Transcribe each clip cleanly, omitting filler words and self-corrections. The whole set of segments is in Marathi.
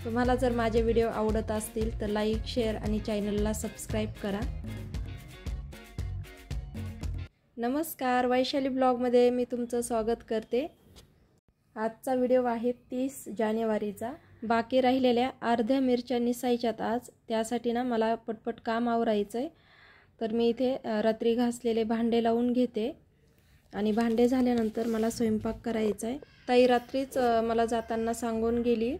तुम्हाला जर माझे व्हिडिओ आवडत असतील तर लाईक, शेअर आणि चॅनलला सबस्क्राईब करा। नमस्कार, वैशाली ब्लॉगमध्ये मी तुमचं स्वागत करते। आजचा व्हिडिओ आहे 30 जानेवारीचा। बाकी राहिलेल्या अर्ध्या मिरच्या निसायच्यात आज, त्यासाठी ना मला पटपट काम आवरायचंय। तर मी इथे रात्री घासलेले भांडे लावून घेते आणि भांडे झाल्यानंतर मला स्वयंपाक करायचा आहे। ताई रात्रीच मला जाताना सांगून गेली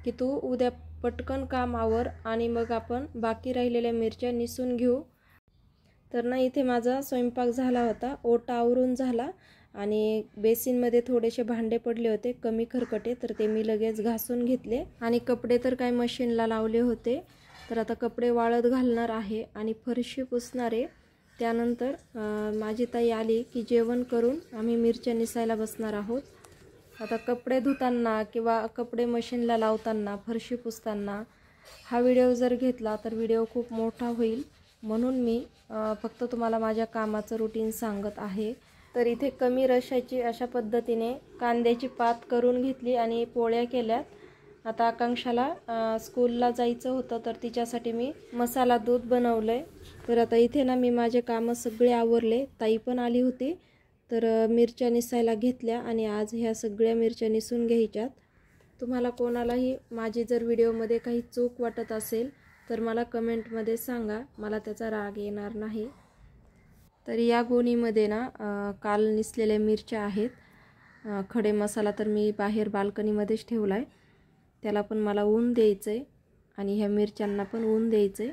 की तू उद्या पटकन काम आवर आणि मग आपण बाकी राहिलेल्या मिरच्या निसून घेऊ। तर ना इथे माझा स्वयंपाक झाला होता, ओटा आवरून झाला आणि बेसिनमध्ये थोडेसे भांडे पडले होते कमी खरकटे, तर ते मी लगेच घासून घेतले आणि कपडे तर काय मशीनला लावले होते। तर आता कपडे वाळत घालणार आहे आणि फरशी पुसणार आहे। त्यानंतर माझी ताई आली की जेवण करून आम्ही मिरच्या निसायला बसणार आहोत। आता कपडे धुताना किंवा कपडे मशीनला लावताना, फरशी पुसताना हा व्हिडिओ जर घेतला तर व्हिडिओ खूप मोठा होईल, म्हणून मी फक्त तुम्हाला माझ्या कामाचं रुटीन सांगत आहे। तर इथे कमी रशाची अशा पद्धतीने कांद्याची पात करून घेतली आणि पोळ्या केल्यात। आता आकांक्षाला स्कूलला जायचं होतं तर तिच्यासाठी मी मसाला दूध बनवलंय। तर आता इथे ना मी माझे कामं सगळे आवरले। ताई पण आली होती तर मिरच्या निसायला घेतल्या आणि आज ह्या सगळ्या मिरच्या निसून घ्यायच्यात। तुम्हाला कोणालाही माझी जर व्हिडिओमध्ये काही चूक वाटत असेल तर मला कमेंटमध्ये सांगा, मला त्याचा राग येणार नाही। तर या गोणीमध्ये ना काल निसलेल्या मिरच्या आहेत। खडे मसाला तर मी बाहेर बाल्कनीमध्येच ठेवला आहे, त्याला पण मला ऊन द्यायचं आहे आणि ह्या मिरच्यांना पण ऊन द्यायचं आहे।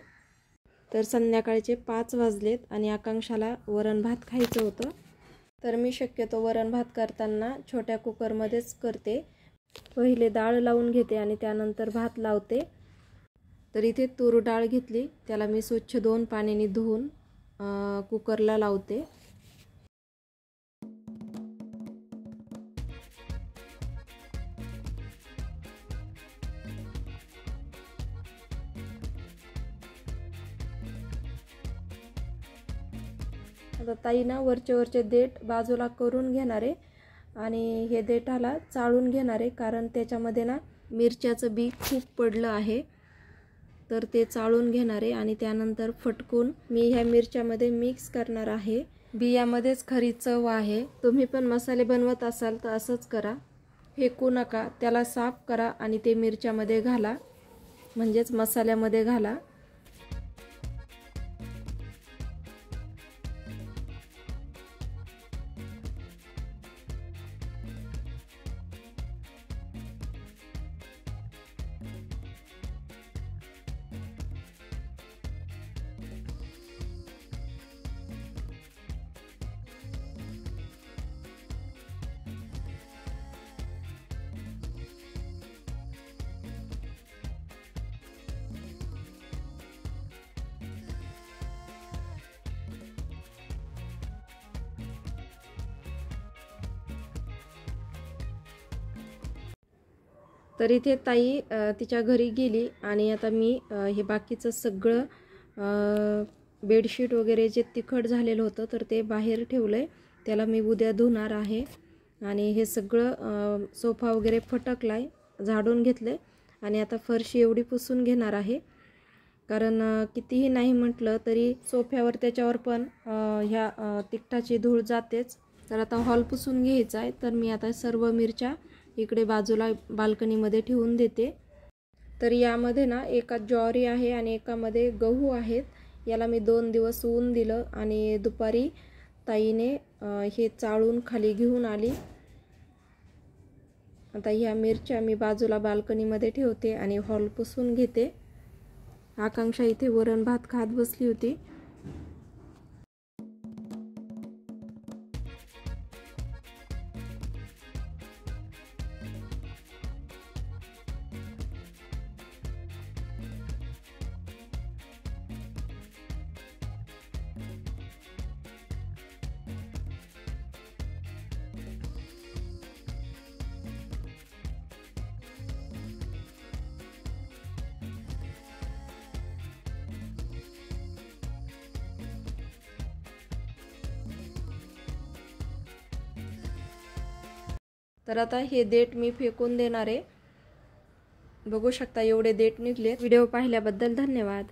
तर संध्याकाळचे 5 वाजलेत आणि आकांक्षाला वरण भात खायचं होतं। तर मी शक्यतो वरण भात करताना छोट्या कुकरमध्येच करते। पहिले डाळ लावून घेते आणि त्यानंतर भात लावते। तर इथे तूर डाळ घेतली, त्याला मी स्वच्छ 2 पाण्याने धुवून कुकरला लावते। आता ताई ना वरचे देठ बाजूला करून घेणार आहे आणि हे देठाला चाळून घेणार आहे, कारण त्याच्यामध्ये ना मिरच्याचं बी खूप पडलं आहे। तर ते चाळून घेणार आहे आणि त्यानंतर फटकून मी ह्या मिरच्यामध्ये मिक्स करणार आहे। बियामध्येच खरी चव आहे। तुम्ही पण मसाले बनवत असाल तर असंच करा, फेकू नका, त्याला साफ करा आणि ते मिरच्यामध्ये घाला, म्हणजेच मसाल्यामध्ये घाला। तर इथे ताई तिच्या घरी गेली आणि आता मी हे बाकीचं सगळं बेडशीट वगैरे जे तिखट झालेलं होतं तर ते बाहेर ठेवलंय, त्याला मी उद्या धुणार आहे। आणि हे सगळं सोफा वगैरे फटकलाय, झाडून घेतले आणि आता फरशी एवढी पुसून घेणार आहे, कारण कितीही नाही म्हटलं तरी सोफ्यावर त्याच्यावर पण ह्या तिखटाची धूळ जातेच। तर आता हॉल पुसून घ्यायचा आहे। तर मी आता सर्व मिरच्या इकडे बाजूला बाल्कनीमध्ये ठेवून देते। तर यामध्ये ना एकात ज्वारी आहे आणि एकामध्ये गहू आहेत। याला मी 2 दिवस ऊन दिलं आणि दुपारी ताईने हे चाळून खाली घेऊन आली। आता ह्या मिरच्या मी बाजूला बाल्कनीमध्ये ठेवते आणि हॉल पुसून घेते। आकांक्षा इथे वरण भात खात बसली होती। तर आता हे देठ मी फेकून देणार आहे। बघू शकता एवढे देठ निघले. व्हिडिओ पाहिल्याबद्दल धन्यवाद.